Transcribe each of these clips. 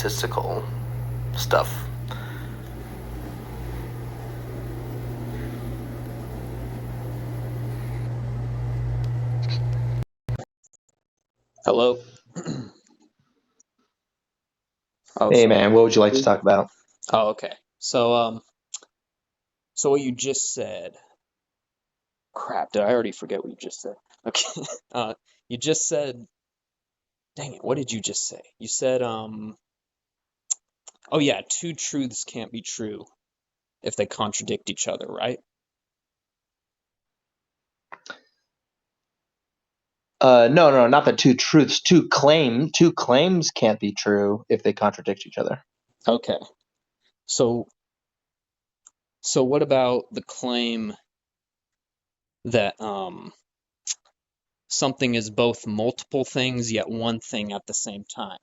statistical stuff. Hello. Oh, Hey sorry. man, what would you like to talk about? Oh, okay. So what you just said. Crap, did I already forget what you just said? Okay. You just said, dang it, what did you just say? You said, oh yeah, two truths can't be true if they contradict each other, right? No, not the two truths. Two claims can't be true if they contradict each other. Okay. So, so what about the claim that, something is both multiple things yet one thing at the same time?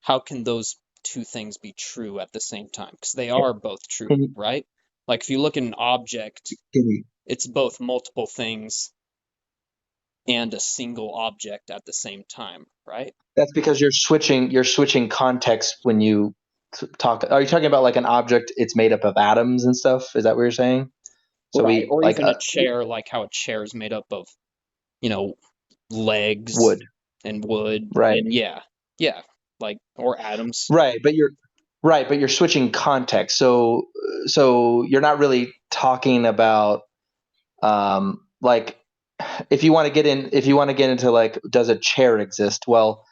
How can those two things be true at the same time? Because they are both true, Can you, right? Like if you look at an object, can you, it's both multiple things and a single object at the same time, right? that's because you're switching context when you talk. Are you talking about like an object? It's made up of atoms and stuff. Is that what you're saying? So Right. we Or like even a chair, like how a chair is made up of, you know, legs wood, and wood right? and yeah, like or atoms. Right, but you're switching context. So you're not really talking about like if you want to get into like does a chair exist? Well,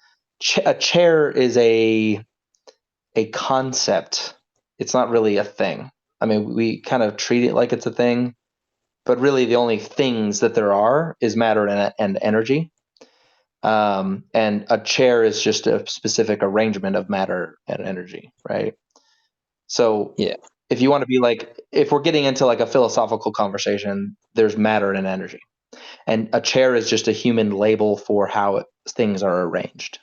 a chair is a concept. It's not really a thing. I mean, we kind of treat it like it's a thing, but really the only things that there are is matter and energy. And a chair is just a specific arrangement of matter and energy, right? So Yeah. if you want to be like, if we're getting into like a philosophical conversation, there's matter and energy. And a chair is just a human label for how things are arranged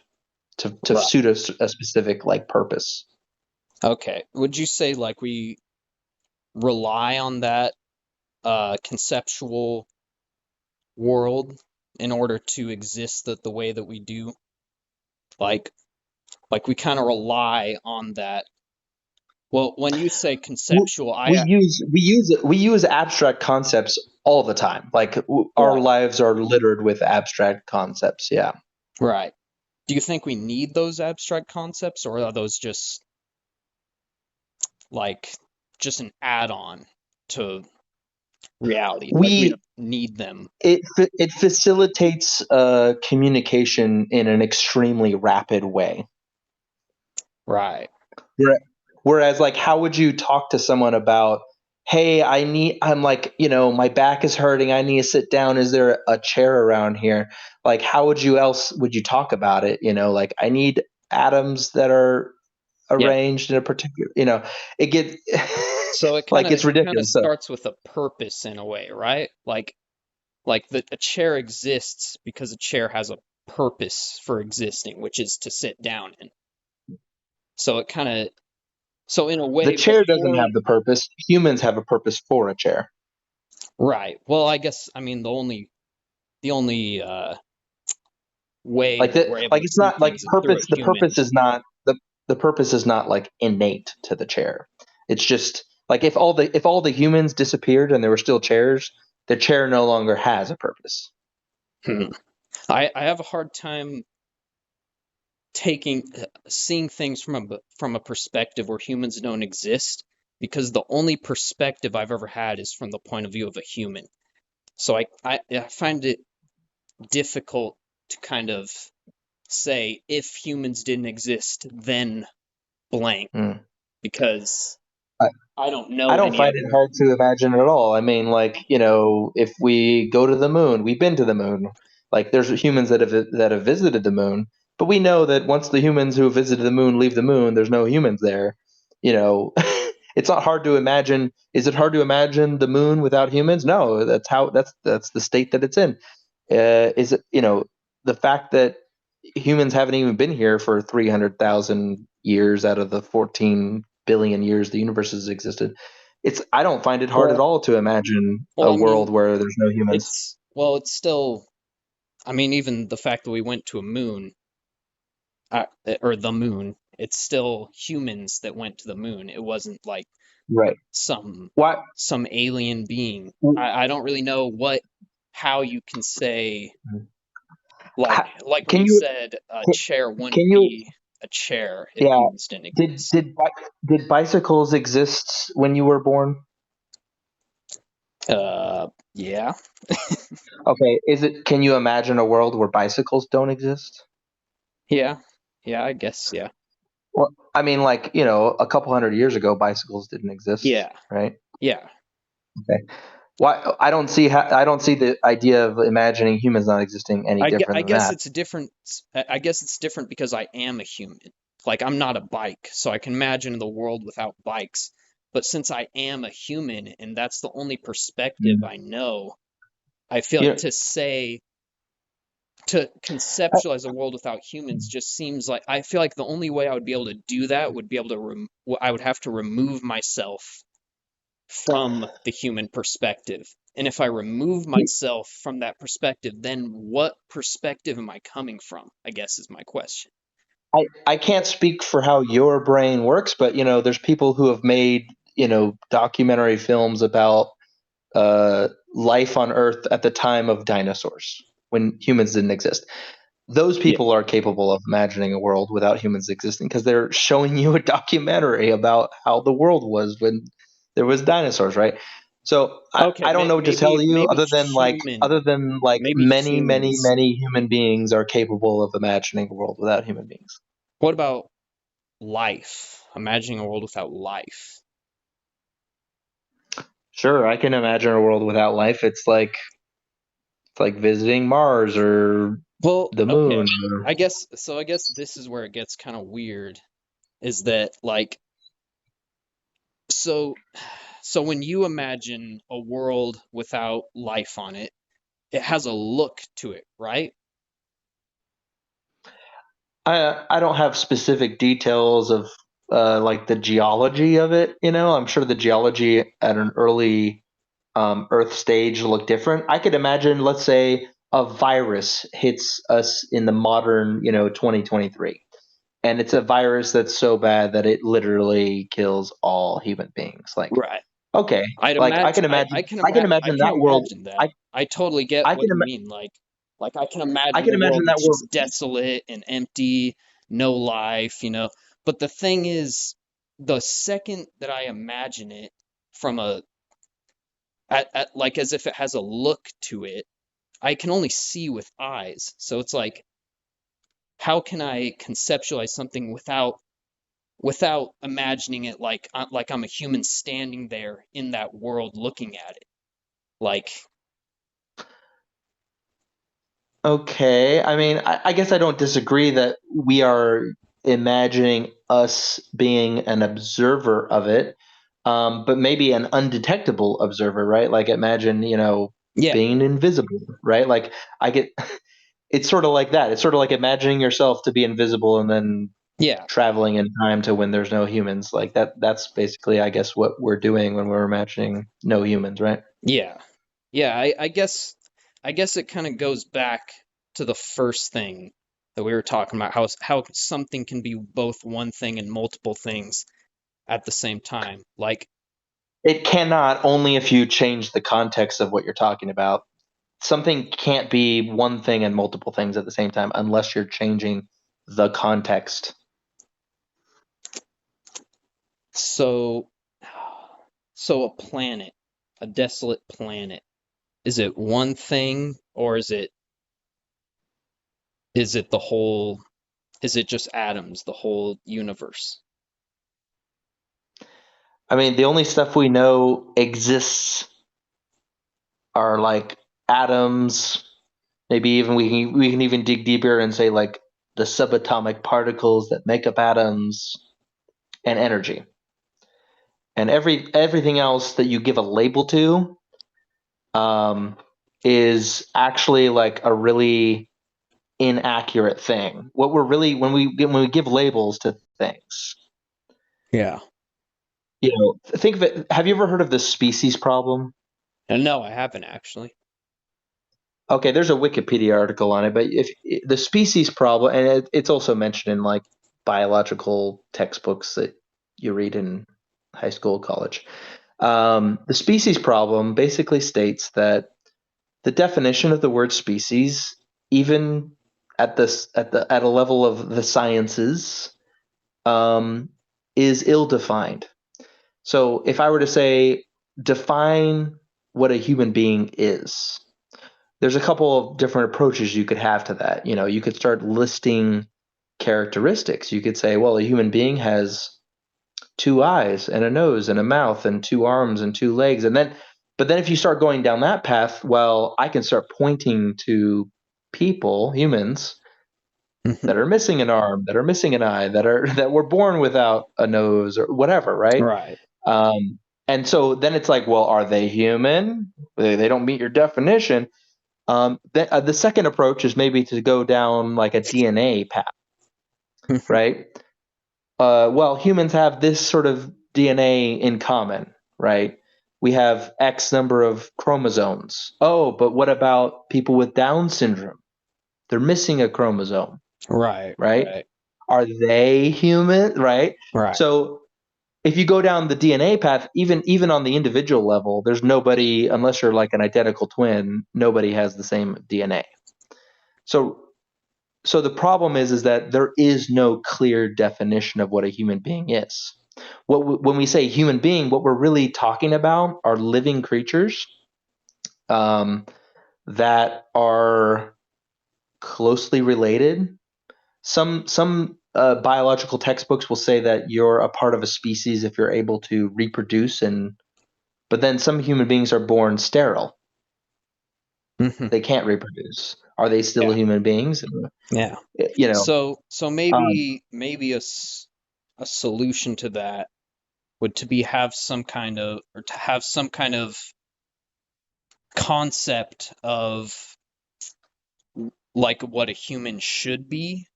to Right. suit a specific like purpose. Okay. Would you say like we rely on that conceptual world in order to exist the way that we do? Like like we kind of rely on that. Well, when you say conceptual, We use abstract concepts all the time. Like our right, lives are littered with abstract concepts. Yeah. right. Do you think we need those abstract concepts, or are those just like just an add-on to reality? Like we We don't need them. it facilitates communication in an extremely rapid way. Right. Where- Whereas, like, how would you talk to someone about, hey, I'm like, my back is hurting. I need to sit down. Is there a chair around here? Like, how would you talk about it? Like, I need atoms that are Yeah. arranged in a particular, it gets So like it's it kind of ridiculous. So, starts with a purpose in a way, right? Like a chair exists because a chair has a purpose for existing, which is to sit down in. So it kind of so in a the way chair doesn't before have the purpose. Humans have a purpose for a chair. right. Well, I guess I mean the only way Like that that, we're able like to it's see not like things is through a purpose. The human. purpose is not the purpose is not like innate to the chair. It's just like if all the humans disappeared and there were still chairs, the chair no longer has a purpose. Hmm. I have a hard time taking seeing things from a perspective where humans don't exist because the only perspective I've ever had is from the point of view of a human. So I find it difficult to kind of say if humans didn't exist, then blank, Hmm. because I, I don't I know don't any find it other. hard to imagine at all. I mean, like if we go to the moon, we've been to the moon. Like there's humans that have visited the moon, but we know that once the humans who have visited the moon leave the moon, there's no humans there. You know, it's not hard to imagine. Is it hard to imagine the moon without humans? No, that's the state that it's in. Is it the fact that humans haven't even been here for 300,000 years out of the 14 billion years the universe has existed. I don't find it hard at Well, all to imagine well, a I mean, world where there's no humans. it's still. I mean, even the fact that we went to a moon, or the moon, It's still humans that went to the moon. It wasn't like Right. some What? some alien being. I don't really know how you can say like when Can you you said a chair wouldn't can you be a chair if yeah, humans didn't did exist. did did bicycles exist when you were born? Yeah. Okay, can you imagine a world where bicycles don't exist? Yeah. Yeah, I guess, yeah. Well, I mean, like, a couple hundred years ago, bicycles didn't exist, Yeah. right? Yeah. Okay. Why I don't see the idea of imagining humans not existing any different I than guess that. it's different. I guess it's different because I am a human. Like I'm not a bike, so I can imagine the world without bikes. But since I am a human and that's the only perspective Mm. I know, I feel like You to conceptualize a world without humans just seems like I feel like the only way I would be able to do that would be able to I would have to remove myself from the human perspective. And if I remove myself from that perspective, then what perspective am I coming from? I guess is my question. I can't speak for how your brain works, but there's people who have made, documentary films about life on Earth at the time of dinosaurs when humans didn't exist. Those Yeah. people are capable of imagining a world without humans existing because they're showing you a documentary about how the world was when there was dinosaurs, right? So Okay, I don't know what to tell you human, other than like maybe many, many, humans. many human beings are capable of imagining a world without human beings. What about life? Imagining a world without life. Sure, I can imagine a world without life. It's like visiting Mars or Well, the okay. moon. I guess this is where it gets kind of weird is that like so so when you imagine a world without life on it, it has a look to it, right? I don't have specific details of like the geology of it. I'm sure the geology at an early Earth stage looked different. I could imagine, let's say, a virus hits us in the modern, 2023, and it's a virus that's so bad that it literally kills all human beings. Like, Right. okay, I'd like I imagine can imagine, I can I imagine can that world. imagine that. I I totally get I what can you ima- mean. Like I can I imagine can a world imagine that that's world. just desolate and empty, no life, you know. But the thing is, the second that I imagine it from like as if it has a look to it, I can only see with eyes. So it's like, how can I conceptualize something without imagining it like I'm a human standing there in that world looking at it? Like, Okay. I mean, I guess I don't disagree that we are imagining us being an observer of it, but maybe an undetectable observer, right? Like imagine, yeah, being invisible, right? Like I get, it's sort of like that. It's sort of like imagining yourself to be invisible and then yeah, traveling in time to when there's no humans. Like that's basically, I guess, what we're doing when we're imagining no humans, right? yeah, yeah. I guess it kind of goes back to the first thing that we were talking about, how something can be both one thing and multiple things at the same time. Like, It cannot, only if you change the context of what you're talking about. Something can't be one thing and multiple things at the same time unless you're changing the context. so, so a planet, a desolate planet, is it one thing or is it the whole, is it just atoms, the whole universe? I mean, the only stuff we know exists are like atoms. Maybe even we can even dig deeper and say like the subatomic particles that make up atoms and energy. And everything else that you give a label to um, is actually like a really inaccurate thing. What we're really when we give labels to things, Yeah. think of it. Have you ever heard of the species problem? And no, I haven't actually. Okay, there's a Wikipedia article on it, but if the species problem, and it's also mentioned in like biological textbooks that you read in high school, college. The species problem basically states that the definition of the word species, even at a level of the sciences, is ill-defined. So if I were to say, define what a human being is, there's a couple of different approaches you could have to that. You could start listing characteristics. You could say, well, a human being has 2 eyes and a nose and a mouth and 2 arms and 2 legs. But then if you start going down that path, well, I can start pointing to people, humans, that are missing an arm, that are missing an eye, that were born without a nose or whatever, right? Right. And so then it's like, well, are they human? They don't meet your definition. The second approach is maybe to go down like a DNA path, right? Well, humans have this sort of DNA in common, right? We have X number of chromosomes. Oh, but what about people with Down syndrome? They're missing a chromosome, Right. right? Right. Are they human, right? Right. So if you go down the DNA path, even on the individual level, there's nobody, unless you're like an identical twin, nobody has the same DNA. So the problem is that there is no clear definition of what a human being is. When we say human being, what we're really talking about are living creatures that are closely related. Some biological textbooks will say that you're a part of a species if you're able to reproduce, but then some human beings are born sterile. They can't reproduce. Are they still Yeah. human beings? Yeah. So maybe a solution to that would to have some kind of concept of like what a human should be,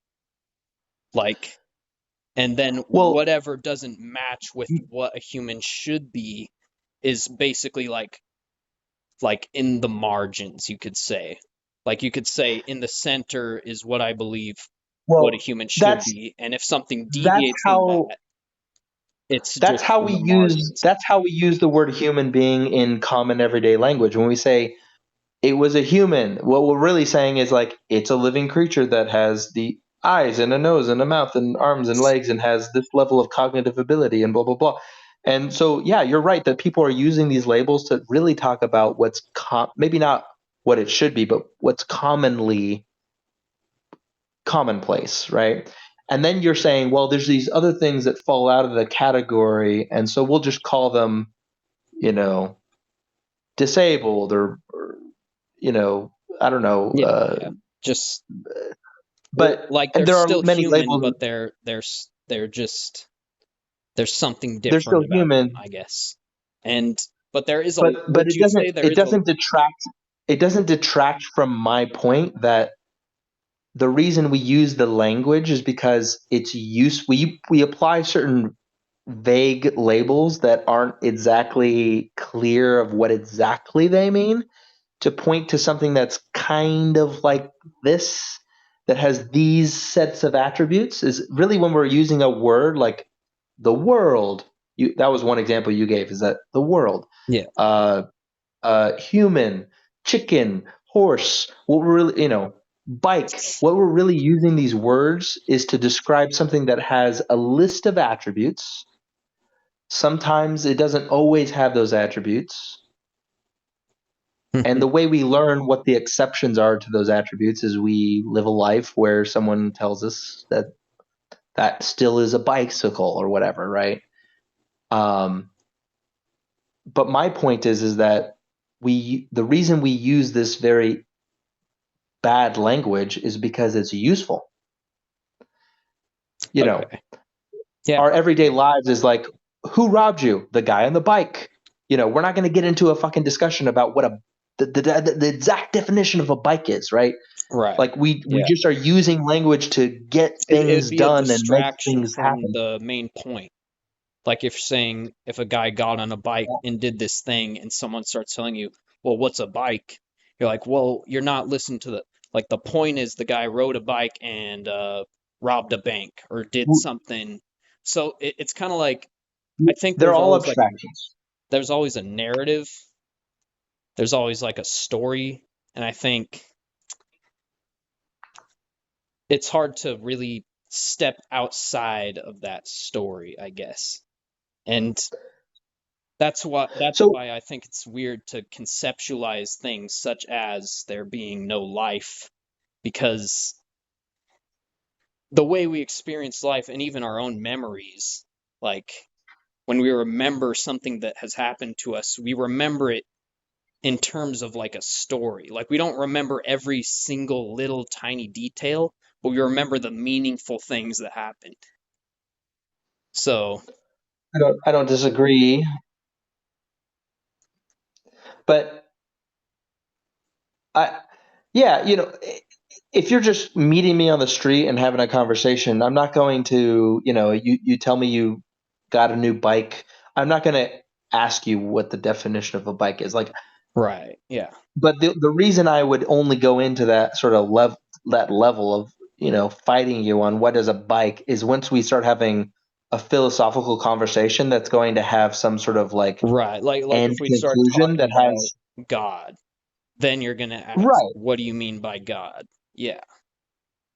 like, and then whatever doesn't match with what a human should be is basically like in the margins, you could say. Like you could say in the center is what I believe what a human should be, and if something deviates from that, it's that's just how in we the use margins. that's how we use the word human being in common everyday language. When we say it was a human, what we're really saying is like it's a living creature that has the eyes and a nose and a mouth and arms and legs and has this level of cognitive ability and blah blah blah. And so yeah, you're right that people are using these labels to really talk about what's maybe not what it should be, but what's commonplace, right? And then you're saying, well, there's these other things that fall out of the category, and so we'll just call them, disabled or I don't know. Yeah. Just But like and they're there are still many human, labels. but they're just there's something They're still different about them, human, I guess. But there is but would it you doesn't say there it is doesn't detract it doesn't detract from my point that the reason we use the language is because it's we apply certain vague labels that aren't exactly clear of what exactly they mean to point to something that's kind of like this, that has these sets of attributes, is really when we're using a word like the world. That was one example you gave, is that the world, Yeah. human, chicken, horse, what we're really, bike. What we're really using these words is to describe something that has a list of attributes. Sometimes it doesn't always have those attributes. And the way we learn what the exceptions are to those attributes is we live a life where someone tells us that that still is a bicycle or whatever, right? But my point is that the reason we use this very bad language is because it's useful. Okay. Yeah. Our everyday lives is like, who robbed you? The guy on the bike. We're not going to get into a fucking discussion about what the exact definition of a bike is, right? Right. Like we Yeah. just are using language to get It'd things be a done and make distraction things from happen. the main point. Like if a guy got on a bike and did this thing and someone starts telling you, well, what's a bike? You're like, well, you're not listening to the point is the guy rode a bike and robbed a bank or did something. So it's kind of like, I think They're all abstractions. there's always a narrative. There's always like a story. And I think it's hard to really step outside of that story, I guess. And that's why So I think it's weird to conceptualize things such as there being no life, because the way we experience life and even our own memories, like when we remember something that has happened to us, we remember it in terms of like a story. Like we don't remember every single little tiny detail, but we remember the meaningful things that happened. So, I don't disagree, but I yeah, if you're just meeting me on the street and having a conversation, I'm not going to, you tell me you got a new bike. I'm not going to ask you what the definition of a bike is. Like, right, yeah. but the reason I would only go into that sort of level of, fighting you on what is a bike is once we start having a philosophical conversation that's going to have some sort of like Right. Like end if we start conclusion talking that about has God, then you're gonna ask, right. what do you mean by God? Yeah.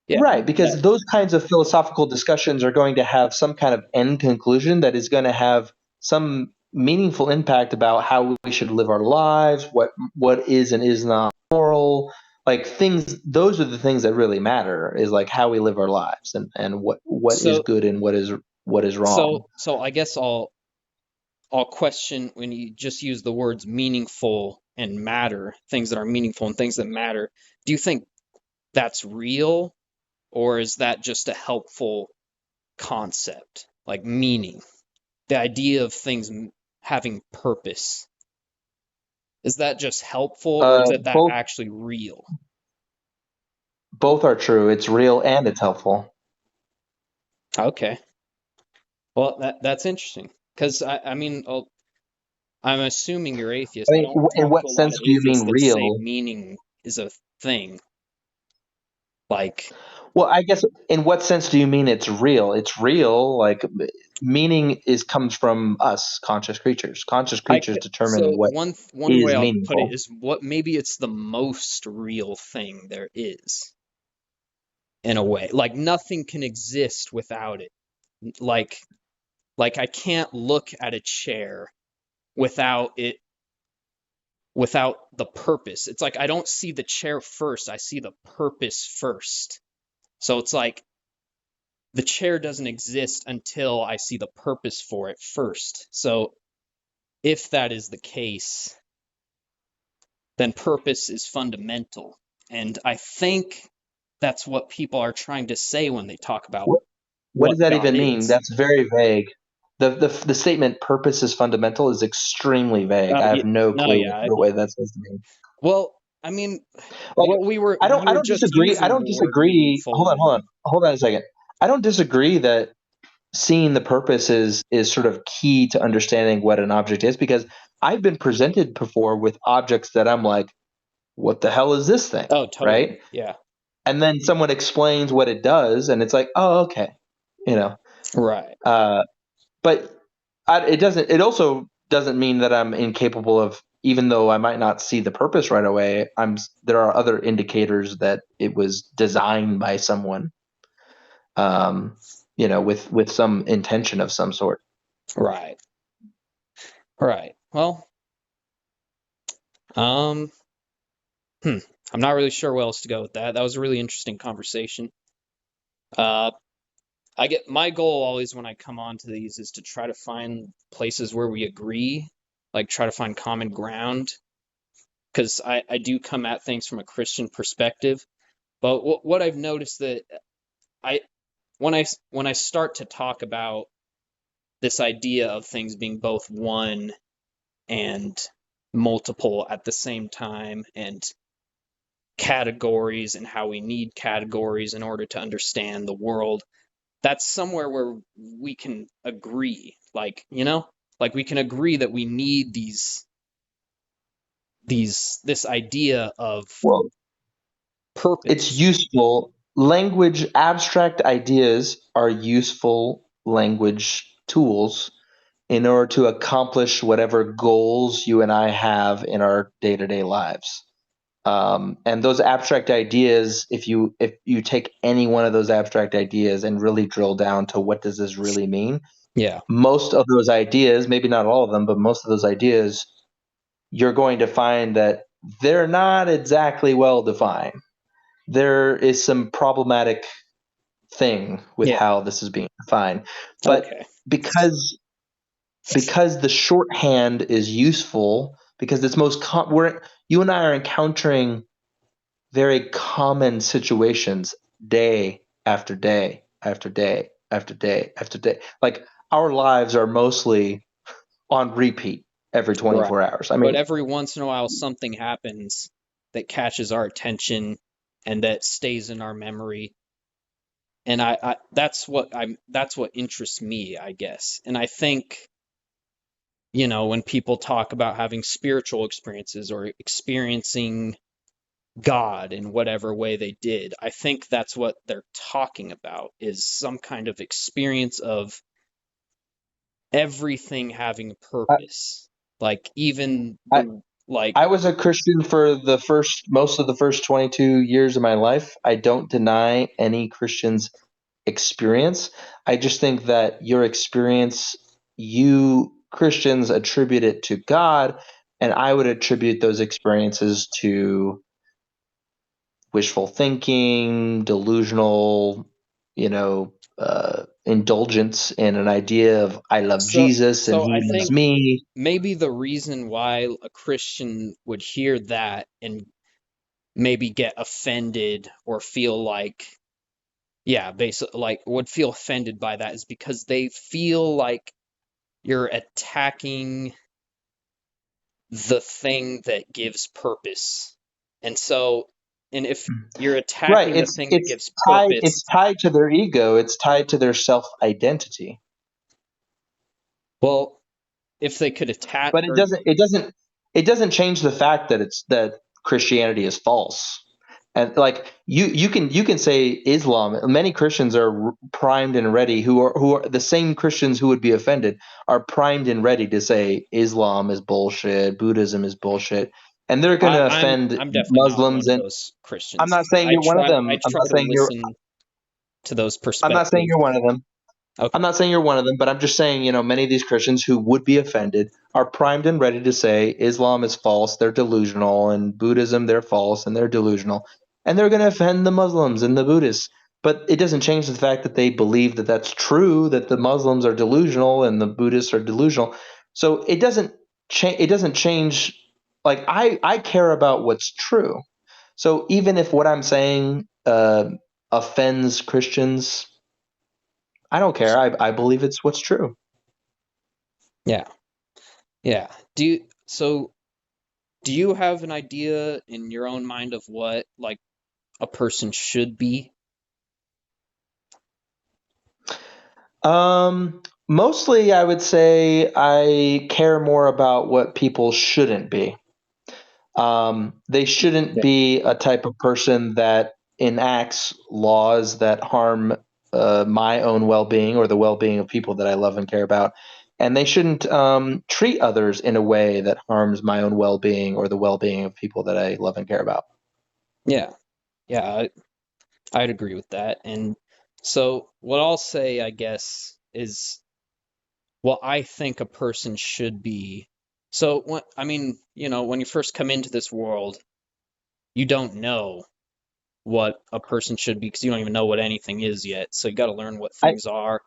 Yeah. Right, because those kinds of philosophical discussions are going to have some kind of end conclusion that is going to have some meaningful impact about how we should live our lives, what is and is not moral, like things. Those are the things that really matter. Is like how we live our lives and what is So good and what is wrong. so I guess I'll question when you just use the words meaningful and matter, things that are meaningful and things that matter. Do you think that's real, or is that just a helpful concept, like meaning? The idea of things having purpose. Is that just helpful, or is it that Both actually real? both are true. It's real and it's helpful. Okay. Well, that's interesting. Because I mean, I'm assuming you're atheist. I I mean, don't in talk to what a lot sense of do you atheists mean that say real? meaning is a thing. Like, Well, I guess in what sense do you mean it's real? It's real, like meaning comes from us, conscious creatures. Conscious creatures determine so what one way is I'll put it meaningful. is, what maybe it's the most real thing there is, in a way. Like nothing can exist without it. Like I can't look at a chair without it, without the purpose. It's like I don't see the chair first, I see the purpose first. So it's like the chair doesn't exist until I see the purpose for it first. So if that is the case, then purpose is fundamental. And I think that's what people are trying to say when they talk about What, what what does that God even mean? is. That's very vague. The statement "purpose is fundamental" is extremely vague. I Yeah, have no no, clue yeah. what that's supposed to mean. Well, I mean, Like, we I were don't just disagree. I using don't the word disagree. meaningful and Hold on a second. I don't disagree that seeing the purpose is sort of key to understanding what an object is because I've been presented before with objects that I'm like, what the hell is this thing? oh, totally. Right? Yeah. And then someone explains what it does, and it's like, oh, okay, you know. Right. Uh, but it doesn't. It also doesn't mean that I'm incapable of, even though I might not see the purpose right away. There are other indicators that it was designed by someone, with some intention of some sort. Right. Right. Well, um, I'm not really sure where else to go with that. That was a really interesting conversation. Uh, I get my goal always when I come on to these is to try to find places where we agree, like try to find common ground, because I do come at things from a Christian perspective. But what I've noticed that I when I start to talk about this idea of things being both one and multiple at the same time, and categories and how we need categories in order to understand the world, that's somewhere where we can agree. Like, like we can agree that we need this idea of Well, it's purpose. useful. abstract ideas are useful language tools in order to accomplish whatever goals you and I have in our day-to-day lives. And those abstract ideas, if you take any one of those abstract ideas and really drill down to what does this really mean, Yeah. most of those ideas, maybe not all of them, but most of those ideas, you're going to find that they're not exactly well defined. There is some problematic thing with Yeah. how this is being defined. But Okay. because the shorthand is useful, because it's you and I are encountering very common situations day after day after day after day after day. Like our lives are mostly on repeat every Right. 24 hours. I But mean, every once in a while, something happens that catches our attention and that stays in our memory. And that's what interests me, I guess. And I think, when people talk about having spiritual experiences or experiencing God in whatever way they did, I think that's what they're talking about is some kind of experience of everything having a I, purpose. Like even I, the like I was a Christian for most of the first 22 years of my life. I don't deny any Christian's experience. I just think that your experience, you Christians attribute it to God, and I would attribute those experiences to wishful thinking, delusional, indulgence in an idea of I love so Jesus and so he I loves think me. maybe the reason why a Christian would hear that and maybe get offended or feel like, yeah, basically like would feel offended by that is because they feel like you're attacking the thing that gives purpose. And so, and if you're Right. attacking the It's thing that it's gives tied purpose, it's tied to their ego. It's tied to their self-identity. well, if they could attack But or it doesn't change the fact that it's that Christianity is false. And like you can say Islam. Many Christians are primed and ready who are the same Christians who would be offended are primed and ready to say Islam is bullshit, Buddhism is bullshit, and they're going I, to I'm offend I'm definitely not one Muslims. of And those I'm Christians. not saying I you're one of try them. I try to listen to those I'm not saying perspectives. you're one of them. Okay. I'm not saying you're one of them, but I'm just saying, many of these Christians who would be offended are primed and ready to say Islam is false, they're delusional, and Buddhism, they're false and they're delusional. And they're going to offend the Muslims and the Buddhists. But it doesn't change the fact that they believe that that's true, that the Muslims are delusional and the Buddhists are delusional. So it doesn't change. It doesn't change. Like I care about what's true. So even if what I'm saying offends Christians, I don't care. I believe it's what's true. Yeah. Yeah. Do you have an idea in your own mind of what like a person should be? Mostly I would say I care more about what people shouldn't be. They shouldn't Yeah. be a type of person that enacts laws that harm my own well-being or the well-being of people that I love and care about. And they shouldn't treat others in a way that harms my own well-being or the well-being of people that I love and care about. Yeah. Yeah, I'd agree with that. And so what I'll say, I guess, is what I think a person should be. So when you first come into this world, you don't know what a person should be because you don't even know what anything is yet. So you got to learn what I, things are.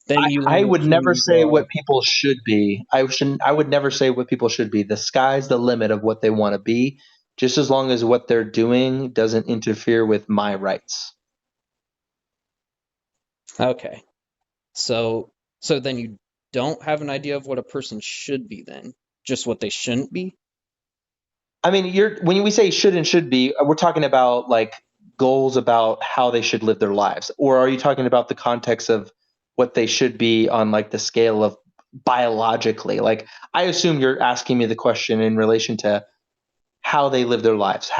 Then you I learn what would never humans say are. what people should be. I would never say what people should be. The sky's the limit of what they want to be, just as long as what they're doing doesn't interfere with my rights. Okay. So so then you don't have an idea of what a person should be then, just what they shouldn't be? I mean, when we say should and should be, we're talking about like goals about how they should live their lives, or are you talking about the context of what they should be on like the scale of biologically? Like, I assume you're asking me the question in relation to how they live their lives,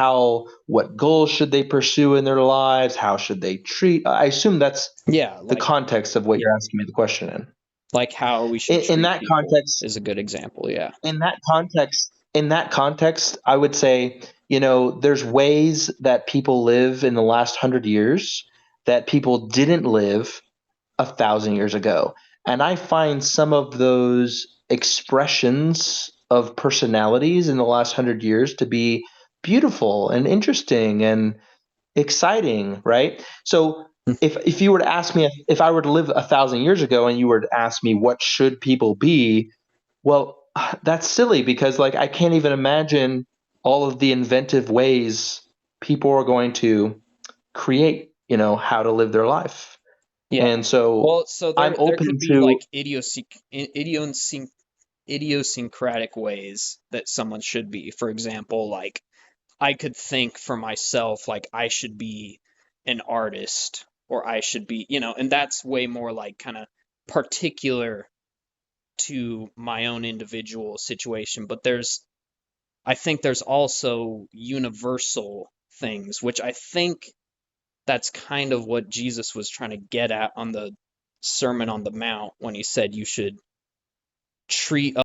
what goals should they pursue in their lives, how should they treat. I assume that's Yeah, the like context of what yeah, you're asking me the question in. like how we should In treat that people context, is a good example. Yeah. I would say, there's ways that people live in the last 100 years that people didn't live 1,000 years ago. And I find some of those expressions of personalities in the last 100 years to be beautiful and interesting and exciting, right? So if you were to ask me, if I were to live 1,000 years ago and you were to ask me what should people be, well, that's silly because like I can't even imagine all of the inventive ways people are going to create, how to live their life. Yeah. And so Well, so I'm there open could be to. like idiosyncratic ways that someone should be. For example, like I could think for myself, like I should be an artist or I should be, and that's way more like kind of particular to my own individual situation. But I think there's also universal things, which I think that's kind of what Jesus was trying to get at on the Sermon on the Mount when he said you should treat